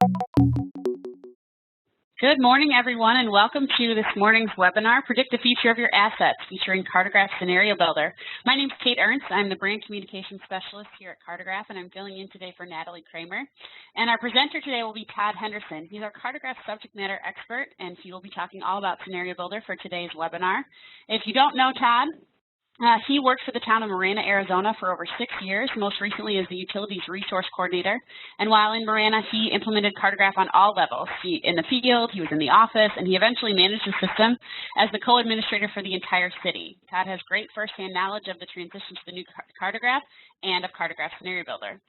Good morning, everyone, and welcome to this morning's webinar, Predict the Future of Your Assets, featuring Cartograph Scenario Builder. My name is Kate Ernst. I'm the Brand Communications Specialist here at Cartograph, and I'm filling in today for Natalie Kramer. And our presenter today will be Todd Henderson. He's our Cartograph subject matter expert, and he will be talking all about Scenario Builder for today's webinar. If you don't know Todd, he worked for the town of Marana, Arizona for over 6 years, most recently as the Utilities Resource Coordinator. And while in Marana, he implemented Cartograph on all levels. In the field, he was in the office, and he eventually managed the system as the co-administrator for the entire city. Todd has great firsthand knowledge of the transition to the new Cartograph and of Cartograph Scenario Builder.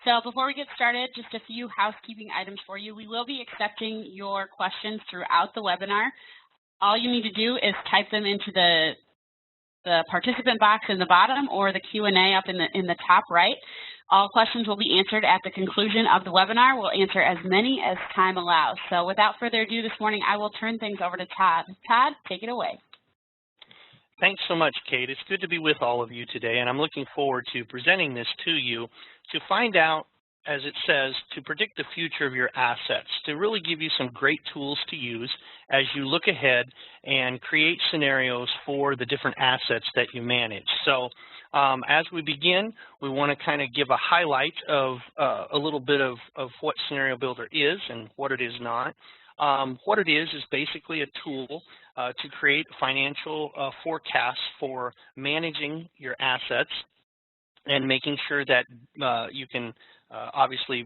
So before we get started, just a few housekeeping items for you. We will be accepting your questions throughout the webinar. All you need to do is type them into the participant box in the bottom or the Q&A up in the top right. All questions will be answered at the conclusion of the webinar. We'll answer as many as time allows. So without further ado this morning, I will turn things over to Todd. Todd, take it away. Thanks so much, Kate. It's good to be with all of you today, and I'm looking forward to presenting this to you to find out, as it says, to predict the future of your assets, to really give you some great tools to use as you look ahead and create scenarios for the different assets that you manage. So as we begin, we want to kind of give a highlight of a little bit of what Scenario Builder is and what it is not. What it is basically a tool to create financial forecasts for managing your assets and making sure that you can obviously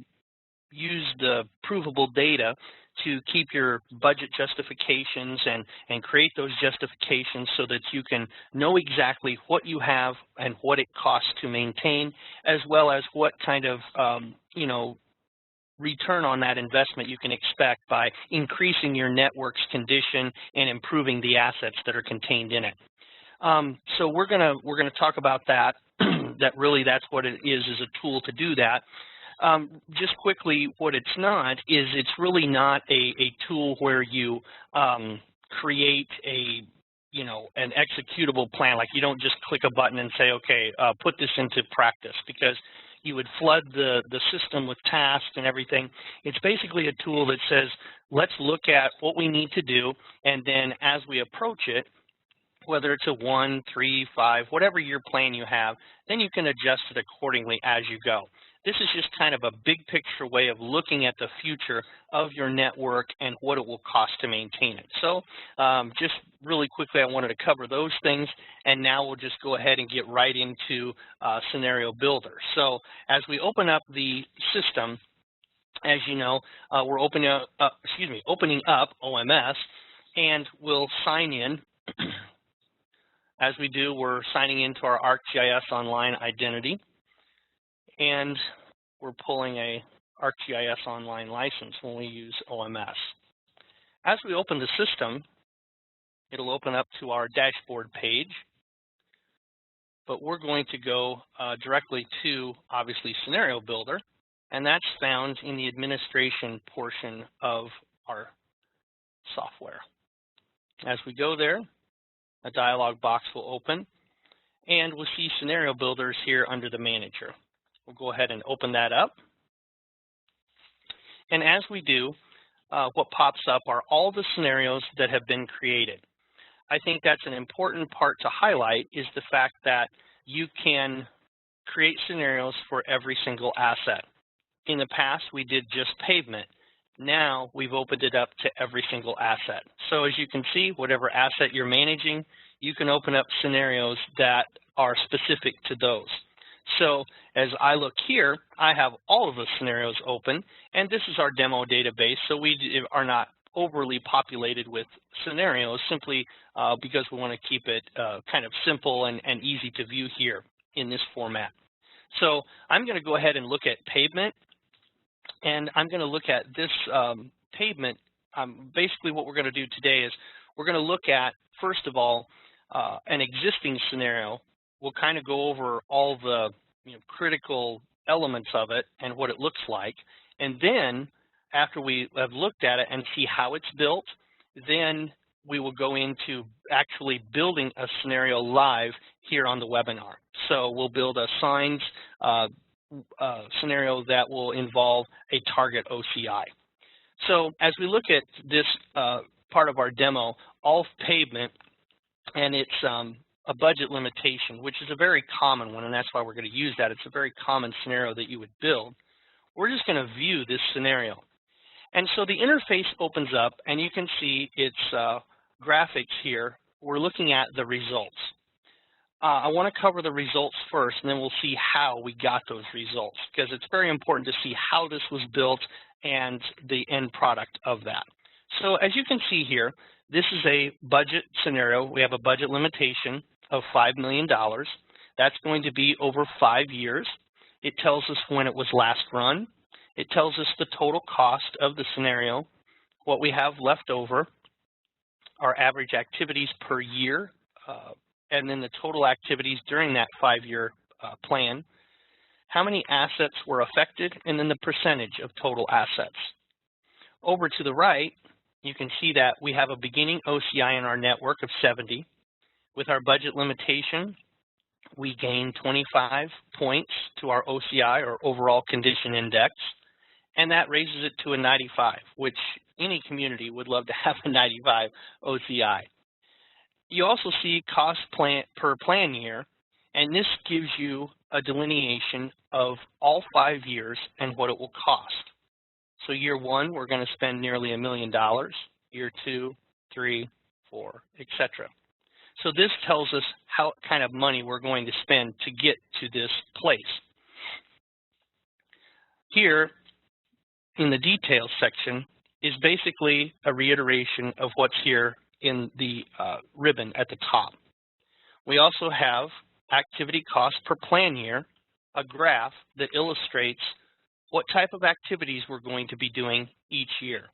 use the provable data to keep your budget justifications and create those justifications so that you can know exactly what you have and what it costs to maintain, as well as what kind of return on that investment you can expect by increasing your network's condition and improving the assets that are contained in it. So we're gonna talk about that. That's what it is a tool to do that. Just quickly, what it's not is it's really not a tool where you create an executable plan. Like, you don't just click a button and say, okay, put this into practice, because you would flood the system with tasks and everything. It's basically a tool that says, let's look at what we need to do, and then as we approach it, whether it's a 1, 3, 5, whatever your plan you have, then you can adjust it accordingly as you go. This is just kind of a big picture way of looking at the future of your network and what it will cost to maintain it. So just really quickly, I wanted to cover those things, and now we'll just go ahead and get right into Scenario Builder. So as we open up the system, as you know, we're opening up OMS, and we'll sign in. As we do, we're signing into our ArcGIS Online identity, and we're pulling a ArcGIS Online license when we use OMS. As we open the system, it'll open up to our dashboard page, but we're going to go directly to, obviously, Scenario Builder, and that's found in the administration portion of our software. As we go there, a dialog box will open, and we'll see Scenario Builders here under the Manager. We'll go ahead and open that up. And as we do, what pops up are all the scenarios that have been created. I think that's an important part to highlight, is the fact that you can create scenarios for every single asset. In the past, we did just pavement. Now we've opened it up to every single asset. So as you can see, whatever asset you're managing, you can open up scenarios that are specific to those. So as I look here, I have all of the scenarios open, and this is our demo database, so we are not overly populated with scenarios, simply because we want to keep it kind of simple and easy to view here in this format. So I'm going to go ahead and look at pavement, and I'm going to look at this pavement. Basically what we're going to do today is we're going to look at, first of all, an existing scenario. We'll kind of go over all the critical elements of it and what it looks like. And then after we have looked at it and see how it's built, then we will go into actually building a scenario live here on the webinar. So we'll build a signs scenario that will involve a target OCI. So as we look at this part of our demo, all pavement, and it's a budget limitation, which is a very common one, and that's why we're going to use that. It's a very common scenario that you would build. We're just going to view this scenario. And so the interface opens up, and you can see its graphics here. We're looking at the results. I want to cover the results first, and then we'll see how we got those results, because it's very important to see how this was built and the end product of that. So as you can see here, this is a budget scenario. We have a budget limitation of $5 million. That's going to be over 5 years. It tells us when it was last run. It tells us the total cost of the scenario, what we have left over, our average activities per year, and then the total activities during that 5-year plan, how many assets were affected, and then the percentage of total assets. Over to the right, you can see that we have a beginning OCI in our network of 70. With our budget limitation, we gain 25 points to our OCI, or overall condition index, and that raises it to a 95, which any community would love to have a 95 OCI. You also see cost per plan year, and this gives you a delineation of all 5 years and what it will cost. So year 1, we're going to spend nearly $1 million, year 2, 3, 4, etc. So this tells us how kind of money we're going to spend to get to this place. Here in the details section is basically a reiteration of what's here in the ribbon at the top. We also have activity cost per plan year, a graph that illustrates what type of activities we're going to be doing each year.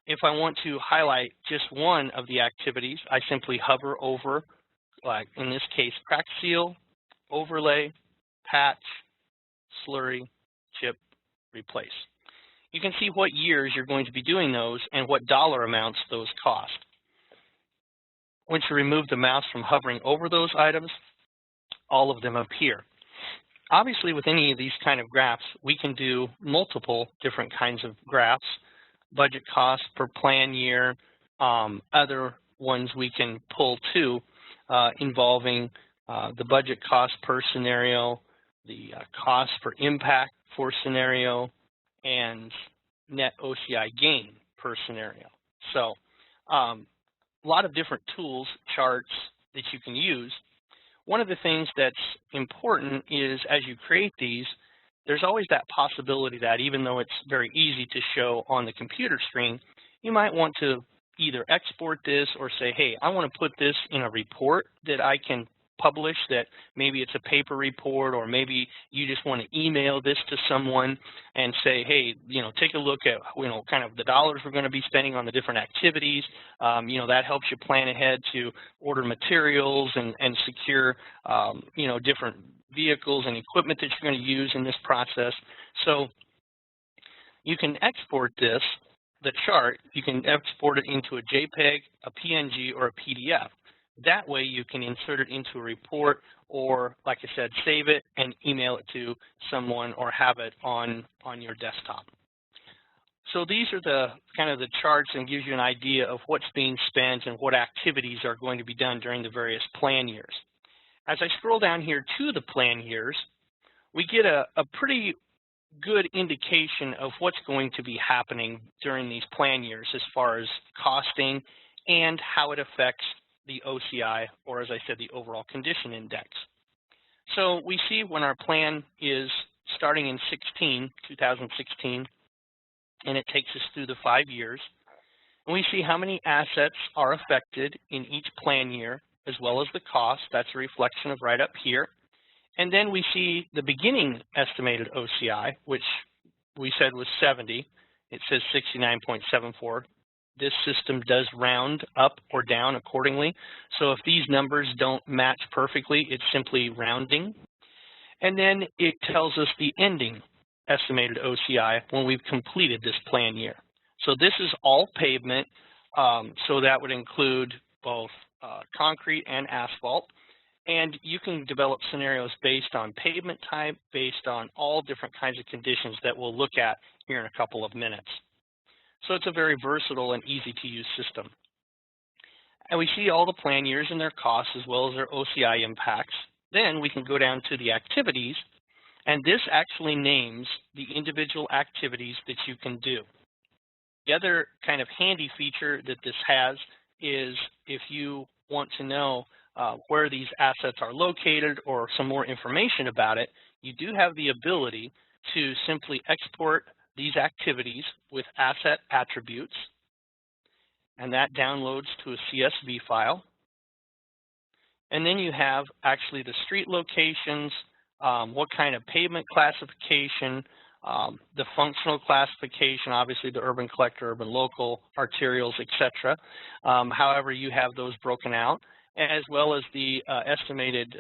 If I want to highlight just one of the activities, I simply hover over, like in this case, crack seal, overlay, patch, slurry, chip, replace. You can see what years you're going to be doing those and what dollar amounts those cost. Once you remove the mouse from hovering over those items, all of them appear. Obviously, with any of these kind of graphs, we can do multiple different kinds of graphs, budget cost per plan year, other ones we can pull too, involving the budget cost per scenario, the cost per impact for scenario, and net OCI gain per scenario. So a lot of different tools, charts that you can use. One of the things that's important is as you create these, there's always that possibility that even though it's very easy to show on the computer screen, you might want to either export this or say, hey, I want to put this in a report that I can publish, that maybe it's a paper report, or maybe you just want to email this to someone and say, hey, take a look at, kind of the dollars we're going to be spending on the different activities. That helps you plan ahead to order materials and secure, different vehicles and equipment that you're going to use in this process. So you can export this, the chart, you can export it into a JPEG, a PNG, or a PDF. That way you can insert it into a report or, like I said, save it and email it to someone or have it on your desktop. So these are the kind of the charts and gives you an idea of what's being spent and what activities are going to be done during the various plan years. As I scroll down here to the plan years, we get a pretty good indication of what's going to be happening during these plan years as far as costing and how it affects the OCI, or as I said, the overall condition index. So we see when our plan is starting in 2016, and it takes us through the 5 years, and we see how many assets are affected in each plan year, as well as the cost. That's a reflection of right up here. And then we see the beginning estimated OCI, which we said was 70. It says 69.74. This system does round up or down accordingly. So if these numbers don't match perfectly, it's simply rounding. And then it tells us the ending estimated OCI when we've completed this plan year. So this is all pavement, so that would include both concrete and asphalt. And you can develop scenarios based on pavement type, based on all different kinds of conditions that we'll look at here in a couple of minutes. So it's a very versatile and easy to use system. And we see all the plan years and their costs as well as their OCI impacts. Then we can go down to the activities, and this actually names the individual activities that you can do. The other kind of handy feature that this has is if you want to know where these assets are located or some more information about it, you do have the ability to simply export these activities with asset attributes, and that downloads to a CSV file. And then you have actually the street locations, what kind of pavement classification, the functional classification, obviously the urban collector, urban local, arterials, etc. However, you have those broken out, as well as the estimated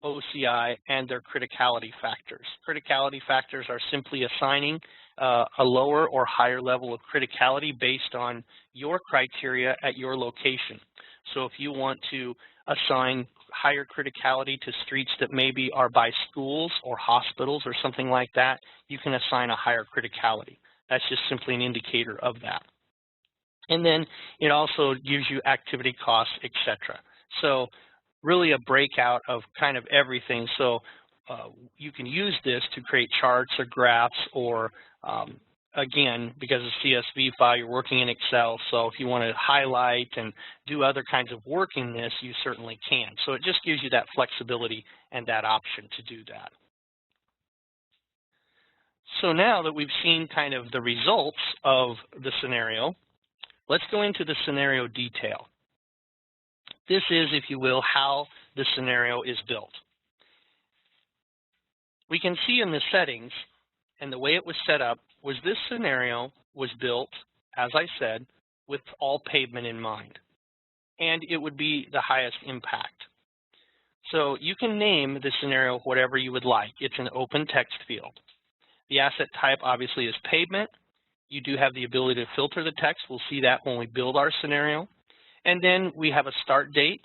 OCI and their criticality factors. Criticality factors are simply assigning a lower or higher level of criticality based on your criteria at your location. So if you want to assign higher criticality to streets that maybe are by schools or hospitals or something like that, you can assign a higher criticality. That's just simply an indicator of that. And then it also gives you activity costs, etc. So really a breakout of kind of everything. So you can use this to create charts or graphs, or again, because it's a CSV file, you're working in Excel, so if you want to highlight and do other kinds of work in this, you certainly can. So it just gives you that flexibility and that option to do that. So now that we've seen kind of the results of the scenario, let's go into the scenario detail. This is, if you will, how the scenario is built. We can see in the settings, and the way it was set up, was this scenario was built, as I said, with all pavement in mind. And it would be the highest impact. So you can name the scenario whatever you would like. It's an open text field. The asset type obviously is pavement. You do have the ability to filter the text. We'll see that when we build our scenario. And then we have a start date.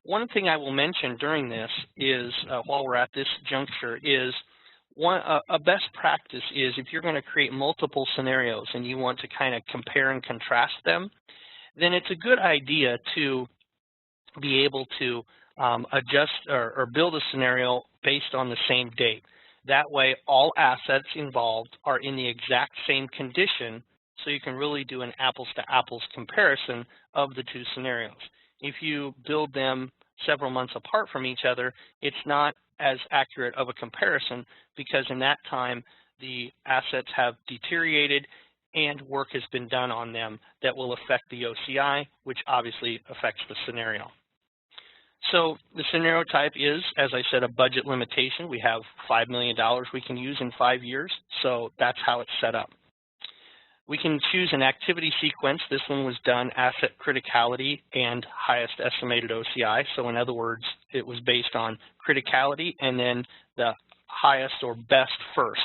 One thing I will mention during this is, while we're at this juncture, is a best practice is if you're going to create multiple scenarios and you want to kind of compare and contrast them, then it's a good idea to be able to adjust or build a scenario based on the same date. That way, all assets involved are in the exact same condition, so you can really do an apples-to-apples comparison of the two scenarios. If you build them several months apart from each other, it's not as accurate of a comparison because in that time, the assets have deteriorated and work has been done on them that will affect the OCI, which obviously affects the scenario. So the scenario type is, as I said, a budget limitation. We have $5 million we can use in 5 years, so that's how it's set up. We can choose an activity sequence. This one was done asset criticality and highest estimated OCI. So in other words, it was based on criticality and then the highest or best first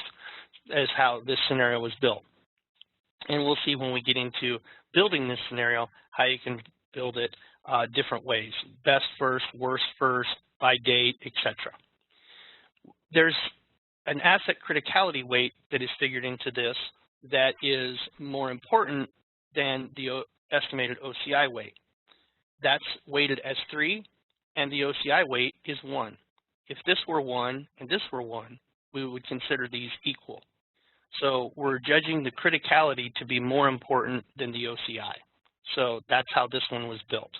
is how this scenario was built. And we'll see when we get into building this scenario how you can build it different ways. Best first, worst first, by date, etc. There's an asset criticality weight that is figured into this that is more important than the estimated OCI weight. That's weighted as 3, and the OCI weight is 1. If this were 1 and this were 1, we would consider these equal. So we're judging the criticality to be more important than the OCI. So that's how this one was built.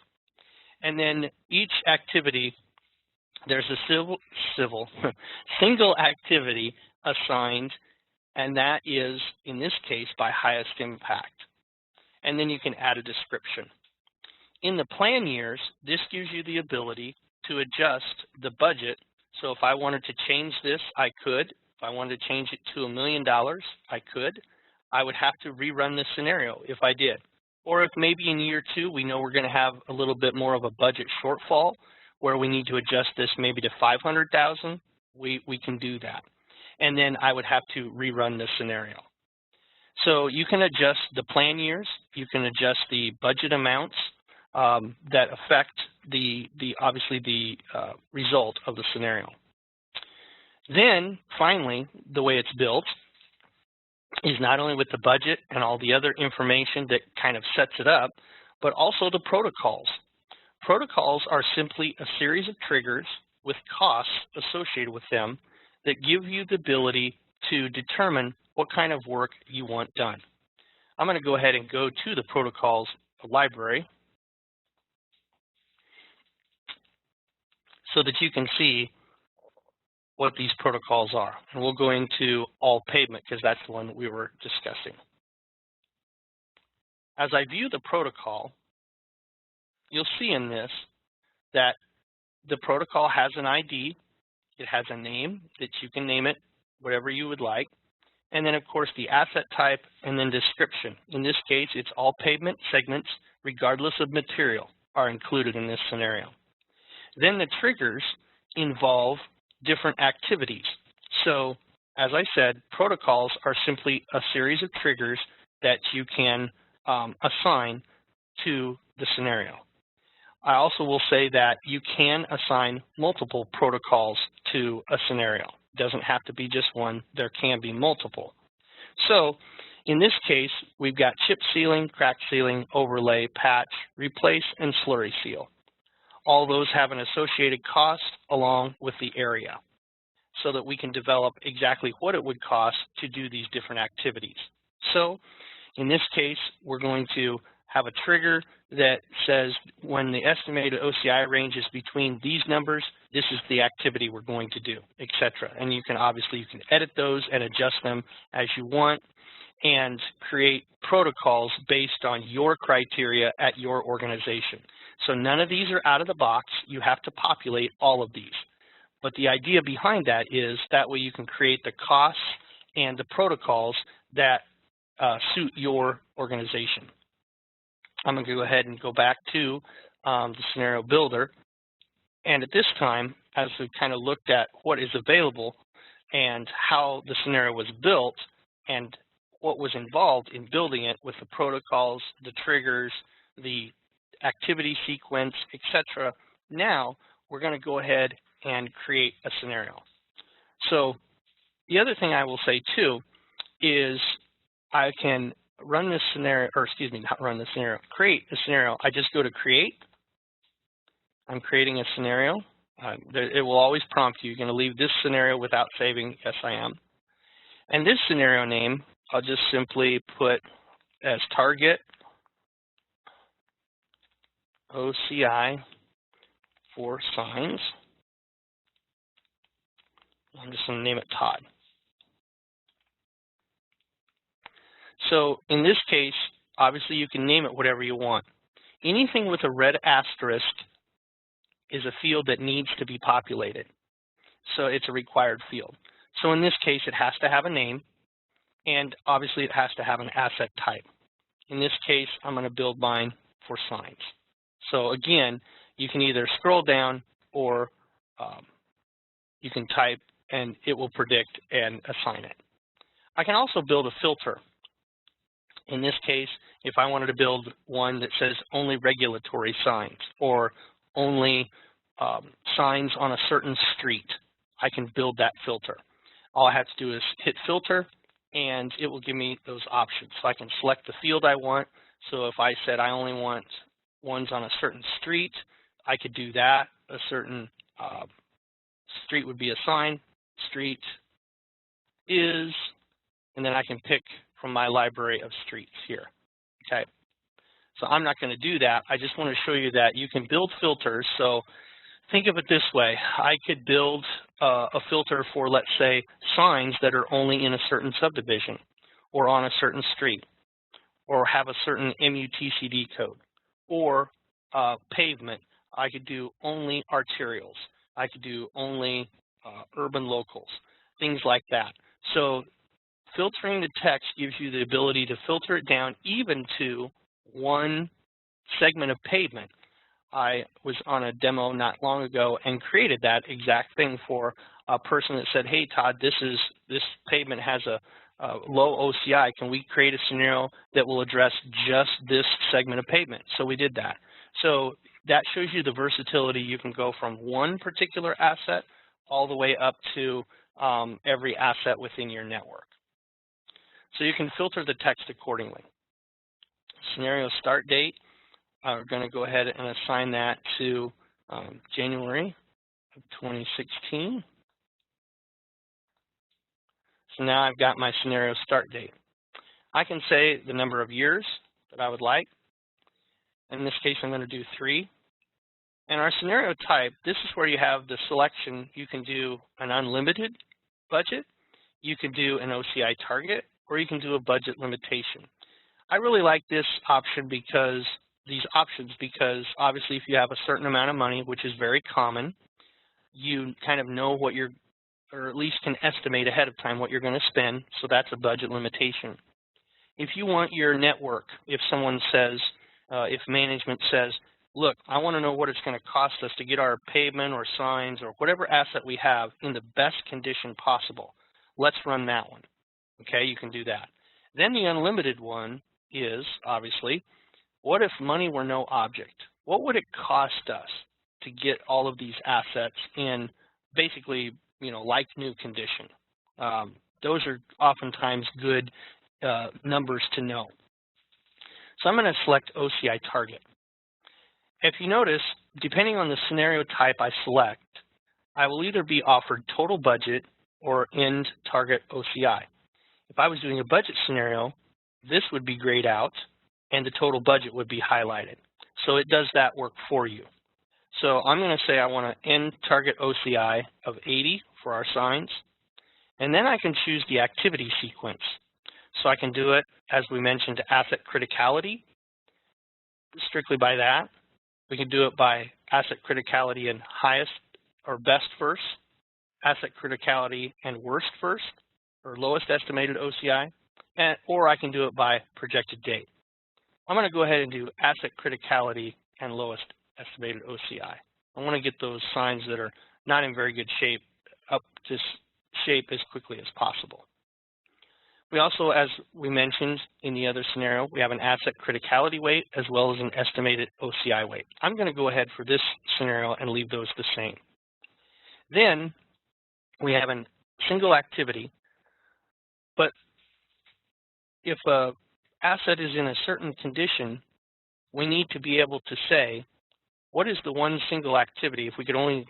And then each activity, there's a single activity assigned, and that is, in this case, by highest impact. And then you can add a description. In the plan years, this gives you the ability to adjust the budget. So if I wanted to change this, I could. If I wanted to change it to $1 million, I could. I would have to rerun this scenario if I did. Or if maybe in year 2, we know we're going to have a little bit more of a budget shortfall where we need to adjust this maybe to $500,000, we can do that. And then I would have to rerun this scenario. So you can adjust the plan years, you can adjust the budget amounts that affect obviously the result of the scenario. Then finally, the way it's built is not only with the budget and all the other information that kind of sets it up, but also the protocols. Protocols are simply a series of triggers with costs associated with them that give you the ability to determine what kind of work you want done. I'm going to go ahead and go to the protocols library so that you can see what these protocols are. And we'll go into all pavement because that's the one that we were discussing. As I view the protocol, you'll see in this that the protocol has an ID. It has a name that you can name it whatever you would like. And then, of course, the asset type and then description. In this case, it's all pavement segments, regardless of material, are included in this scenario. Then the triggers involve different activities. So, as I said, protocols are simply a series of triggers that you can assign to the scenario. I also will say that you can assign multiple protocols to a scenario. It doesn't have to be just one. There can be multiple. So, in this case, we've got chip sealing, crack sealing, overlay, patch, replace, and slurry seal. All those have an associated cost along with the area so that we can develop exactly what it would cost to do these different activities. So in this case, we're going to have a trigger that says when the estimated OCI range is between these numbers, this is the activity we're going to do, etc. And you can obviously edit those and adjust them as you want and create protocols based on your criteria at your organization. So none of these are out of the box. You have to populate all of these. But the idea behind that is that way you can create the costs and the protocols that suit your organization. I'm going to go ahead and go back to the scenario builder. And at this time, as we kind of looked at what is available and how the scenario was built and what was involved in building it with the protocols, the triggers, the activity sequence, etc. Now we're going to go ahead and create a scenario. So the other thing I will say too is I can run this scenario, or excuse me, not run the scenario, create a scenario. I just go to create. I'm creating a scenario. It will always prompt you. You're going to leave this scenario without saving. Yes, I am. And this scenario name, I'll just simply put as target OCI for signs. I'm just going to name it Todd. So in this case, obviously you can name it whatever you want. Anything with a red asterisk is a field that needs to be populated. So it's a required field. So in this case, it has to have a name, and obviously it has to have an asset type. In this case, I'm going to build mine for signs. So again, you can either scroll down or you can type and it will predict and assign it. I can also build a filter. In this case, if I wanted to build one that says only regulatory signs or only signs on a certain street, I can build that filter. All I have to do is hit filter and it will give me those options. So I can select the field I want. So if I said I only want ones on a certain street, I could do that. A certain street would be a sign, street is, and then I can pick from my library of streets here, okay? So I'm not going to do that. I just want to show you that you can build filters. So think of it this way. I could build a filter for, let's say, signs that are only in a certain subdivision or on a certain street or have a certain MUTCD code, or pavement. I could do only arterials. I could do only urban locals, things like that. So filtering the text gives you the ability to filter it down even to one segment of pavement. I was on a demo not long ago and created that exact thing for a person that said, hey, Todd, this pavement has a low OCI. Can we create a scenario that will address just this segment of pavement? So we did that. So that shows you the versatility. You can go from one particular asset all the way up to every asset within your network. So you can filter the text accordingly. Scenario start date, we're going to go ahead and assign that to January of 2016. So now I've got my scenario start date. I can say the number of years that I would like. In this case, I'm going to do 3. And our scenario type, this is where you have the selection. You can do an unlimited budget, you can do an OCI target, or you can do a budget limitation. I really like this option because obviously if you have a certain amount of money, which is very common, you kind of know what you're, or at least can estimate ahead of time what you're going to spend, so that's a budget limitation. If you want your network, if someone says, if management says, look, I want to know what it's going to cost us to get our pavement or signs or whatever asset we have in the best condition possible, let's run that one. Okay, you can do that. Then the unlimited one is, obviously, what if money were no object? What would it cost us to get all of these assets in basically, like new condition? Those are oftentimes good numbers to know. So I'm going to select OCI target. If you notice, depending on the scenario type I select, I will either be offered total budget or end target OCI. If I was doing a budget scenario, this would be grayed out and the total budget would be highlighted. So it does that work for you. So I'm going to say I want to end target OCI of 80 for our signs. And then I can choose the activity sequence. So I can do it, as we mentioned, asset criticality, strictly by that. We can do it by asset criticality and highest or best first, asset criticality and worst first, or lowest estimated OCI, or I can do it by projected date. I'm going to go ahead and do asset criticality and lowest estimated OCI. I want to get those signs that are not in very good shape up to shape as quickly as possible. We also, as we mentioned in the other scenario, we have an asset criticality weight as well as an estimated OCI weight. I'm going to go ahead for this scenario and leave those the same. Then we have a single activity, but if an asset is in a certain condition, we need to be able to say, what is the one single activity? If we can only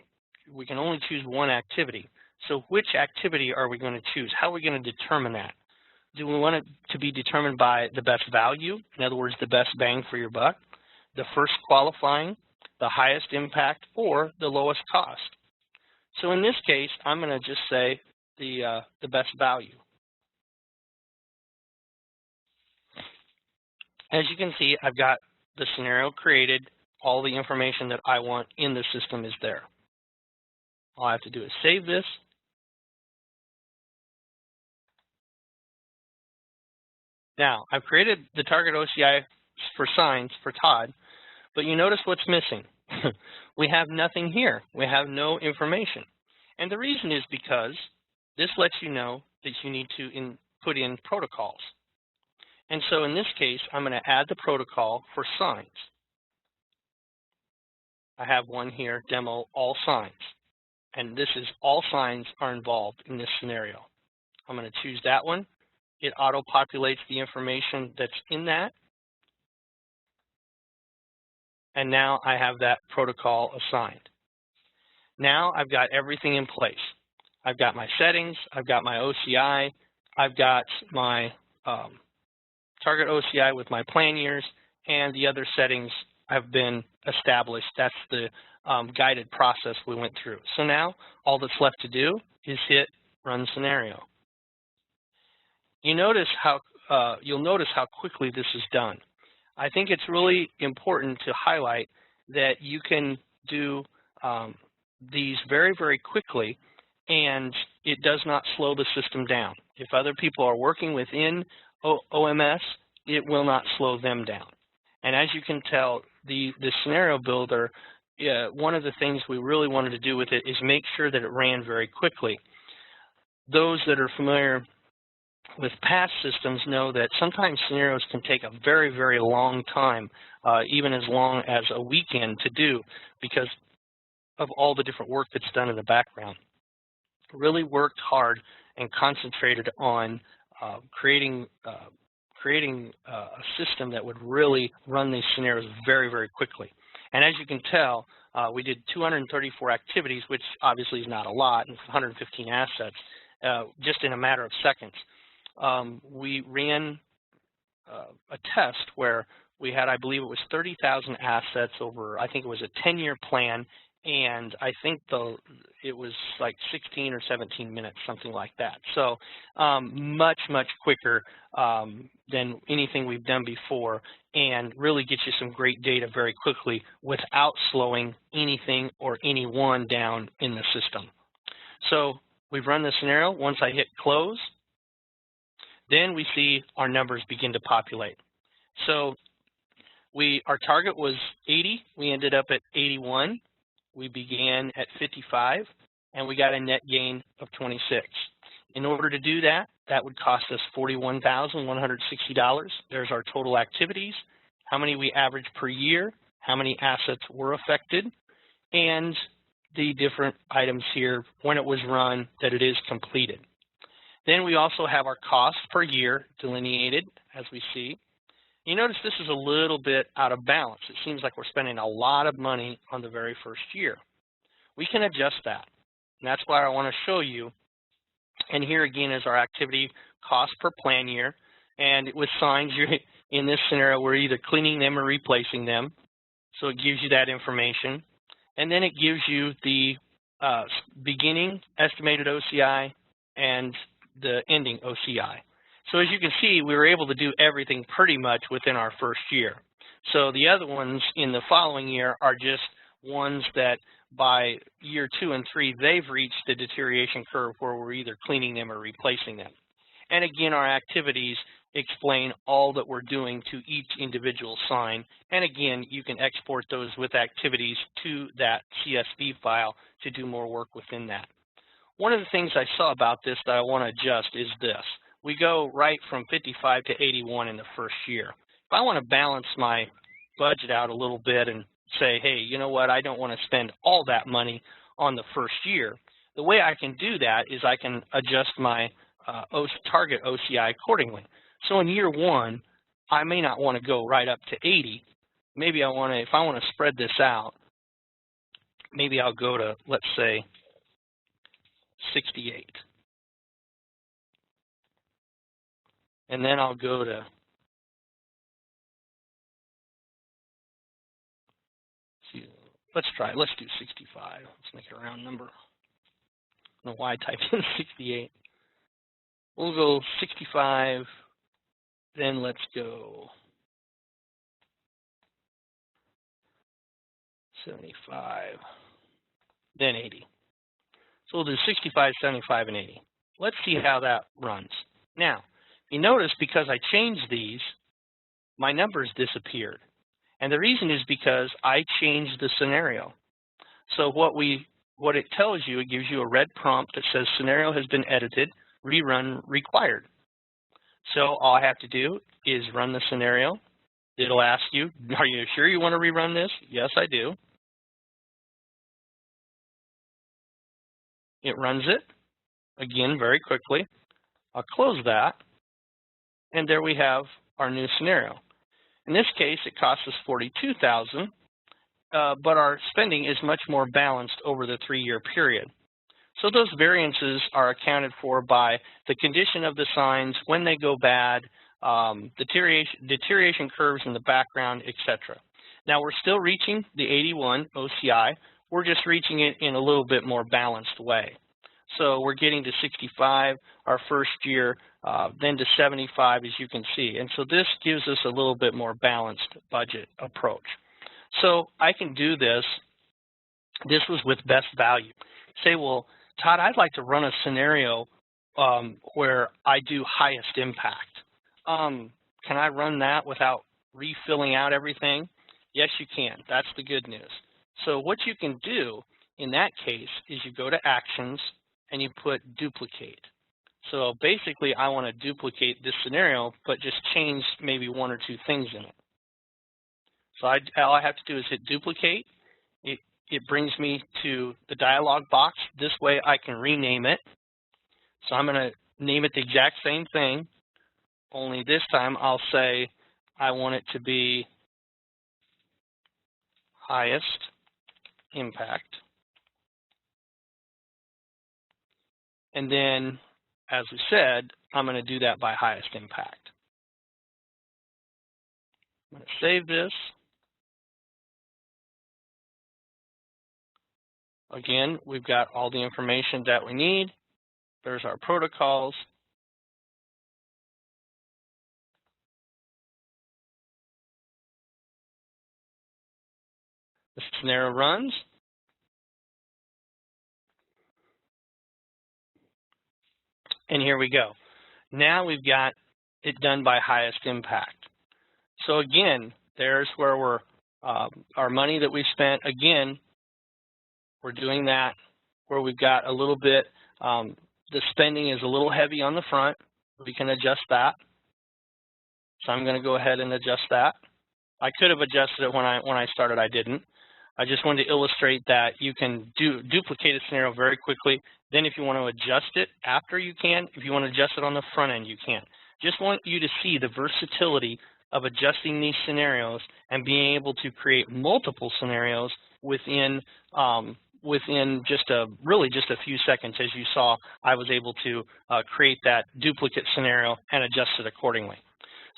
choose one activity. So which activity are we going to choose? How are we going to determine that? Do we want it to be determined by the best value, in other words, the best bang for your buck, the first qualifying, the highest impact, or the lowest cost? So in this case, I'm going to just say the best value. As you can see, I've got the scenario created. All the information that I want in the system is there. All I have to do is save this. Now, I've created the target OCI for signs for Todd, but you notice what's missing. We have nothing here. We have no information. And the reason is because this lets you know that you need to put in protocols. And so in this case, I'm going to add the protocol for signs. I have one here, demo all signs. And this is all signs are involved in this scenario. I'm going to choose that one. It auto-populates the information that's in that. And now I have that protocol assigned. Now I've got everything in place. I've got my settings, I've got my OCI, I've got my target OCI with my plan years, and the other settings have been established. That's the guided process we went through. So now all that's left to do is hit Run Scenario. You'll notice how quickly this is done. I think it's really important to highlight that you can do these very, very quickly, and it does not slow the system down. If other people are working within OMS, it will not slow them down. And as you can tell, the scenario builder, one of the things we really wanted to do with it is make sure that it ran very quickly. Those that are familiar with past systems know that sometimes scenarios can take a very, very long time, even as long as a weekend to do, because of all the different work that's done in the background. Really worked hard and concentrated on creating a system that would really run these scenarios very, very quickly. And as you can tell, we did 234 activities, which obviously is not a lot, and 115 assets, just in a matter of seconds. We ran a test where we had, I believe it was 30,000 assets over, I think it was a 10-year plan, and I think it was like 16 or 17 minutes, something like that. So much, much quicker than anything we've done before, and really gets you some great data very quickly without slowing anything or anyone down in the system. So we've run the scenario. Once I hit close, then we see our numbers begin to populate. So our target was 80. We ended up at 81. We began at 55, and we got a net gain of 26. In order to do that, that would cost us $41,160. There's our total activities, how many we average per year, how many assets were affected, and the different items here when it was run that it is completed. Then we also have our cost per year delineated, as we see. You notice this is a little bit out of balance. It seems like we're spending a lot of money on the very first year. We can adjust that, and that's why I want to show you. And here again is our activity cost per plan year, and with signs, in this scenario, we're either cleaning them or replacing them, so it gives you that information. And then it gives you the beginning estimated OCI and the ending OCI. So as you can see, we were able to do everything pretty much within our first year. So the other ones in the following year are just ones that by year 2 and 3, they've reached the deterioration curve where we're either cleaning them or replacing them. And again, our activities explain all that we're doing to each individual sign. And again, you can export those with activities to that CSV file to do more work within that. One of the things I saw about this that I want to adjust is this. We go right from 55 to 81 in the first year. If I want to balance my budget out a little bit and say, hey, you know what, I don't want to spend all that money on the first year, the way I can do that is I can adjust my target OCI accordingly. So in year 1, I may not want to go right up to 80. Maybe I want to, if I want to spread this out, maybe I'll go to, let's say, 68. And then I'll go to, let's do 65. Let's make it a round number. I don't know why I typed in 68. We'll go 65, then let's go 75, then 80. So we'll do 65, 75, and 80. Let's see how that runs. Now, you notice because I changed these, my numbers disappeared. And the reason is because I changed the scenario. So what it tells you, it gives you a red prompt that says scenario has been edited, rerun required. So all I have to do is run the scenario. It'll ask you, are you sure you want to rerun this? Yes, I do. It runs it, again, very quickly. I'll close that. And there we have our new scenario. In this case, it costs us $42,000, but our spending is much more balanced over the 3-year period. So those variances are accounted for by the condition of the signs, when they go bad, deterioration curves in the background, etc. Now we're still reaching the 81 OCI. We're just reaching it in a little bit more balanced way. So we're getting to 65 our first year, then to 75, as you can see. And so this gives us a little bit more balanced budget approach. So I can do this. This was with best value. Say, well, Todd, I'd like to run a scenario where I do highest impact. Can I run that without refilling out everything? Yes, you can. That's the good news. So what you can do in that case is you go to Actions, and you put duplicate. So basically, I want to duplicate this scenario, but just change maybe 1 or 2 things in it. So all I have to do is hit duplicate. It brings me to the dialog box. This way, I can rename it. So I'm going to name it the exact same thing, only this time I'll say I want it to be highest impact. And then, as we said, I'm going to do that by highest impact. I'm going to save this. Again, we've got all the information that we need. There's our protocols. The scenario runs. And here we go. Now we've got it done by highest impact. So again, there's where we're, our money that we spent, again, we're doing that where we've got a little bit, the spending is a little heavy on the front. We can adjust that. So I'm going to go ahead and adjust that. I could have adjusted it when I started, I didn't. I just wanted to illustrate that you can duplicate a scenario very quickly. Then if you want to adjust it after, you can. If you want to adjust it on the front end, you can. Just want you to see the versatility of adjusting these scenarios and being able to create multiple scenarios within really just a few seconds. As you saw, I was able to create that duplicate scenario and adjust it accordingly.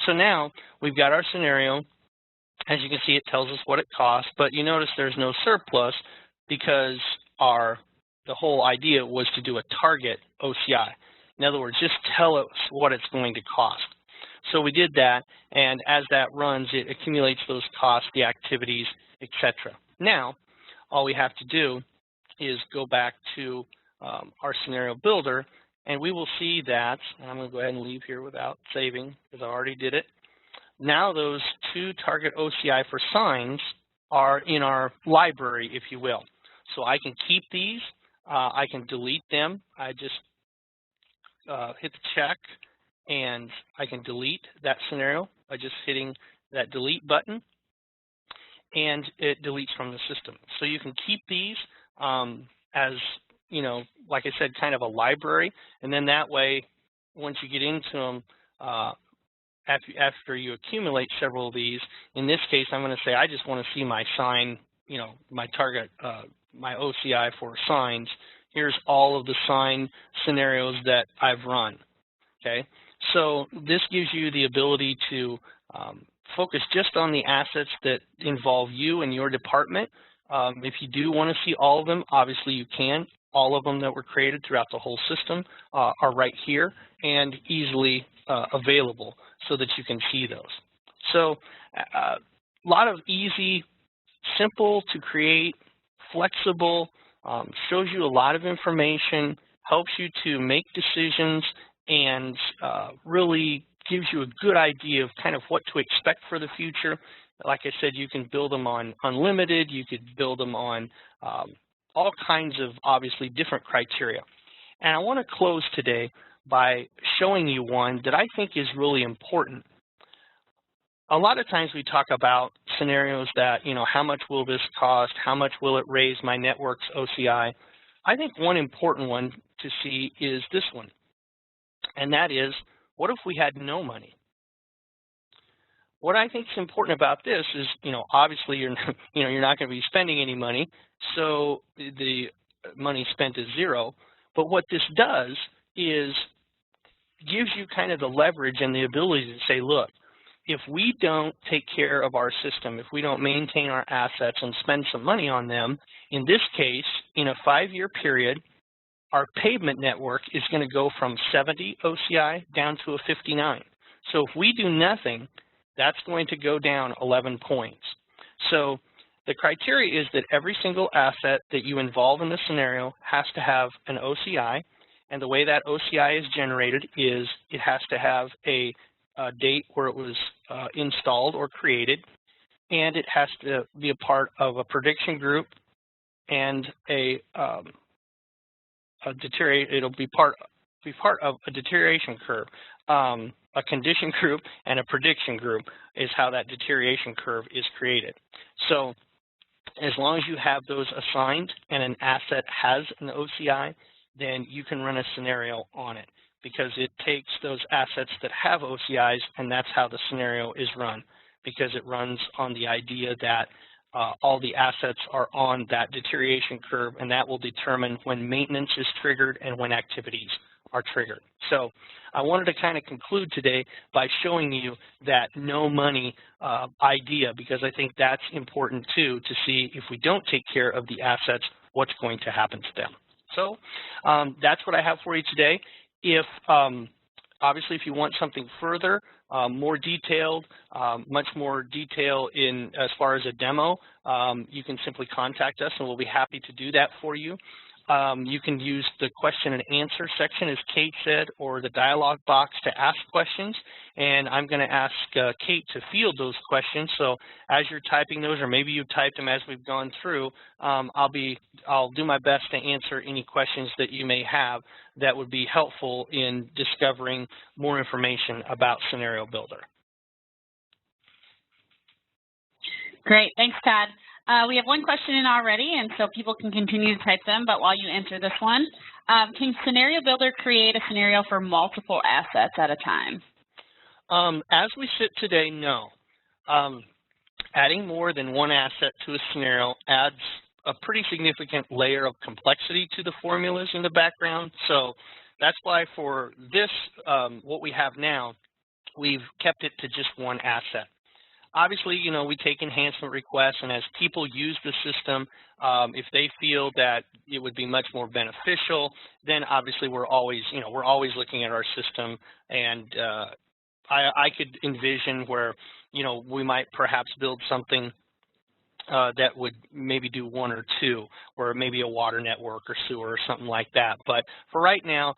So now we've got our scenario. As you can see, it tells us what it costs, but you notice there's no surplus because the whole idea was to do a target OCI. In other words, just tell us what it's going to cost. So we did that, and as that runs, it accumulates those costs, the activities, etc. Now, all we have to do is go back to our scenario builder, and we will see that, and I'm going to go ahead and leave here without saving because I already did it. Now those two target OCI for signs are in our library, if you will. So I can keep these, I can delete them. I just hit the check, and I can delete that scenario by just hitting that delete button, and it deletes from the system. So you can keep these as, you know, like I said, kind of a library, and then that way, once you get into them, after you accumulate several of these, in this case, I'm going to say I just want to see my sign, you know, my target, my OCI for signs. Here's all of the sign scenarios that I've run, okay? So this gives you the ability to focus just on the assets that involve you and your department. If you do want to see all of them, obviously you can. All of them that were created throughout the whole system are right here and easily available so that you can see those. So a lot of easy, simple to create, flexible, shows you a lot of information, helps you to make decisions, and really gives you a good idea of kind of what to expect for the future. Like I said, you can build them on unlimited, you could build them on all kinds of, obviously, different criteria. And I want to close today by showing you one that I think is really important. A lot of times we talk about scenarios that, you know, how much will this cost? How much will it raise my network's OCI? I think one important one to see is this one, and that is, what if we had no money? What I think is important about this is, you know, obviously you're not going to be spending any money, so the money spent is zero. But what this does is gives you kind of the leverage and the ability to say, look, if we don't take care of our system, if we don't maintain our assets and spend some money on them, in this case, in a 5-year period, our pavement network is going to go from 70 OCI down to a 59. So if we do nothing, that's going to go down 11 points. So the criteria is that every single asset that you involve in the scenario has to have an OCI, and the way that OCI is generated is it has to have a date where it was installed or created, and it has to be a part of a prediction group and it'll be part of a deterioration curve. A condition group and a prediction group is how that deterioration curve is created. So as long as you have those assigned and an asset has an OCI, then you can run a scenario on it. because it takes those assets that have OCIs, and that's how the scenario is run, because it runs on the idea that all the assets are on that deterioration curve, and that will determine when maintenance is triggered and when activities are triggered. So I wanted to kind of conclude today by showing you that no money idea, because I think that's important too, to see if we don't take care of the assets, what's going to happen to them. So that's what I have for you today. If obviously, if you want something further, more detailed, much more detail in as far as a demo, you can simply contact us, and we'll be happy to do that for you. You can use the question and answer section, as Kate said, or the dialog box to ask questions. And I'm going to ask Kate to field those questions. So as you're typing those, or maybe you typed them as we've gone through, I'll do my best to answer any questions that you may have that would be helpful in discovering more information about Scenario Builder. Great, thanks, Todd. We have one question in already, and so people can continue to type them, but while you answer this one, can Scenario Builder create a scenario for multiple assets at a time? As we sit today, no. Adding more than one asset to a scenario adds a pretty significant layer of complexity to the formulas in the background. So that's why for this, what we have now, we've kept it to just one asset. Obviously, you know, we take enhancement requests, and as people use the system, if they feel that it would be much more beneficial, then obviously we're always looking at our system, and I could envision where, you know, we might perhaps build something that would maybe do one or two, or maybe a water network or sewer or something like that. But for right now,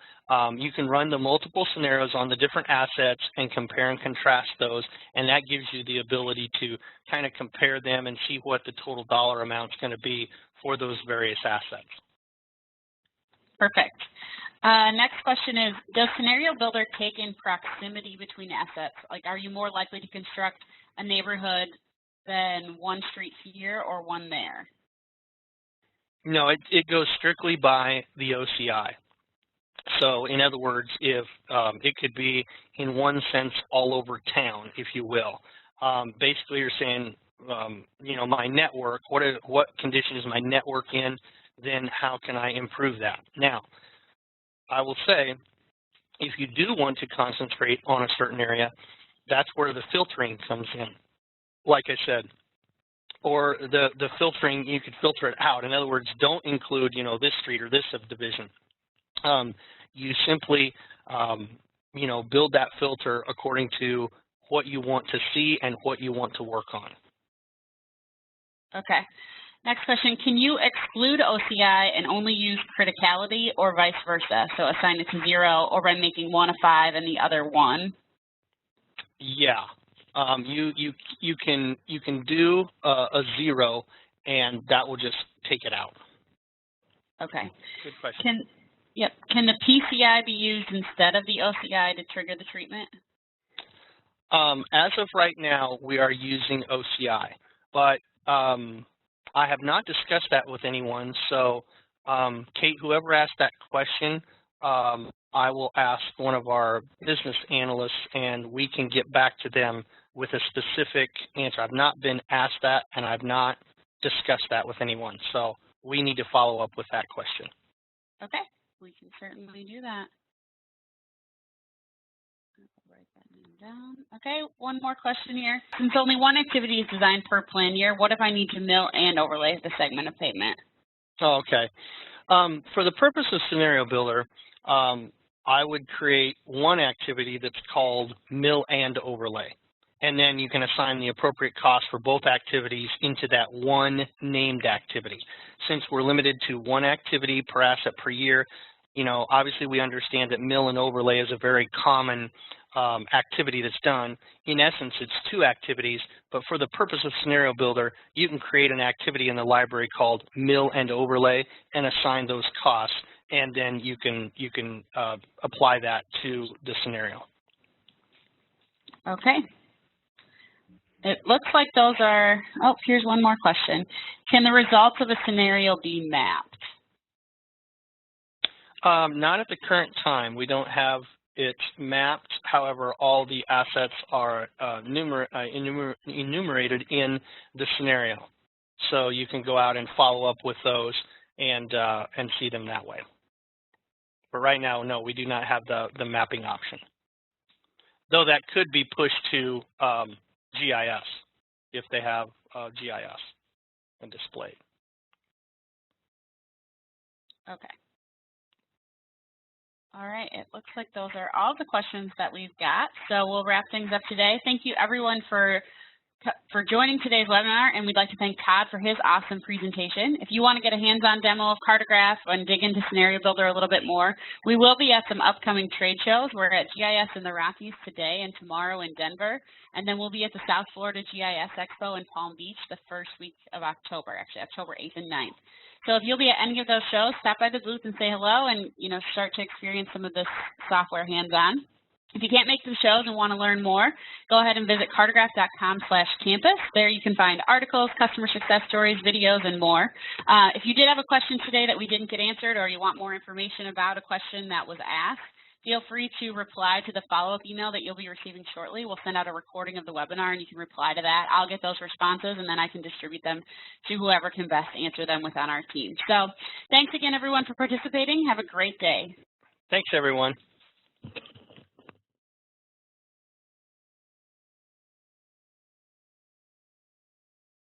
you can run the multiple scenarios on the different assets and compare and contrast those, and that gives you the ability to kind of compare them and see what the total dollar amount is going to be for those various assets. Perfect. Next question is, does Scenario Builder take in proximity between assets? Like, are you more likely to construct a neighborhood than one street here or one there? No, it goes strictly by the OCI. So in other words, if it could be in one sense all over town, if you will. Basically, you're saying, you know, my network, what condition is my network in, then how can I improve that? Now, I will say, if you do want to concentrate on a certain area, that's where the filtering comes in. Like I said, or the filtering, you could filter it out. In other words, don't include, you know, this street or this subdivision. You simply, you know, build that filter according to what you want to see and what you want to work on. Okay. Next question, can you exclude OCI and only use criticality, or vice versa? So assign it to 0, or by making one a 5 and the other 1? Yeah. You can do a 0, and that will just take it out. Okay. Good question. Can the PCI be used instead of the OCI to trigger the treatment? As of right now, we are using OCI, but I have not discussed that with anyone. So, Kate, whoever asked that question, I will ask one of our business analysts, and we can get back to them with a specific answer. I've not been asked that, and I've not discussed that with anyone. So we need to follow up with that question. Okay, we can certainly do that. I'll write that name down. Okay, one more question here. Since only one activity is designed per plan year, what if I need to mill and overlay the segment of pavement? Oh, okay. For the purpose of Scenario Builder, I would create one activity that's called mill and overlay. And then you can assign the appropriate cost for both activities into that one named activity. Since we're limited to one activity per asset per year, you know, obviously we understand that mill and overlay is a very common activity that's done. In essence, it's two activities, but for the purpose of Scenario Builder, you can create an activity in the library called mill and overlay and assign those costs, and then you can apply that to the scenario. Okay. It looks like those are, oh, here's one more question. Can the results of a scenario be mapped? Not at the current time. We don't have it mapped. However, all the assets are enumerated in the scenario. So you can go out and follow up with those and see them that way. But right now, no, we do not have the mapping option. Though that could be pushed to GIS if they have GIS and displayed. Okay. All right, it looks like those are all the questions that we've got. So we'll wrap things up today. Thank you everyone for joining today's webinar, and we'd like to thank Todd for his awesome presentation. If you want to get a hands-on demo of Cartograph and dig into Scenario Builder a little bit more, we will be at some upcoming trade shows. We're at GIS in the Rockies today and tomorrow in Denver, and then we'll be at the South Florida GIS Expo in Palm Beach the first week of October, actually October 8th and 9th. So if you'll be at any of those shows, stop by the booth and say hello and, start to experience some of this software hands-on. If you can't make the shows and want to learn more, go ahead and visit cartograph.com/campus. There you can find articles, customer success stories, videos, and more. If you did have a question today that we didn't get answered, or you want more information about a question that was asked, feel free to reply to the follow-up email that you'll be receiving shortly. We'll send out a recording of the webinar, and you can reply to that. I'll get those responses, and then I can distribute them to whoever can best answer them within our team. So thanks again, everyone, for participating. Have a great day. Thanks, everyone.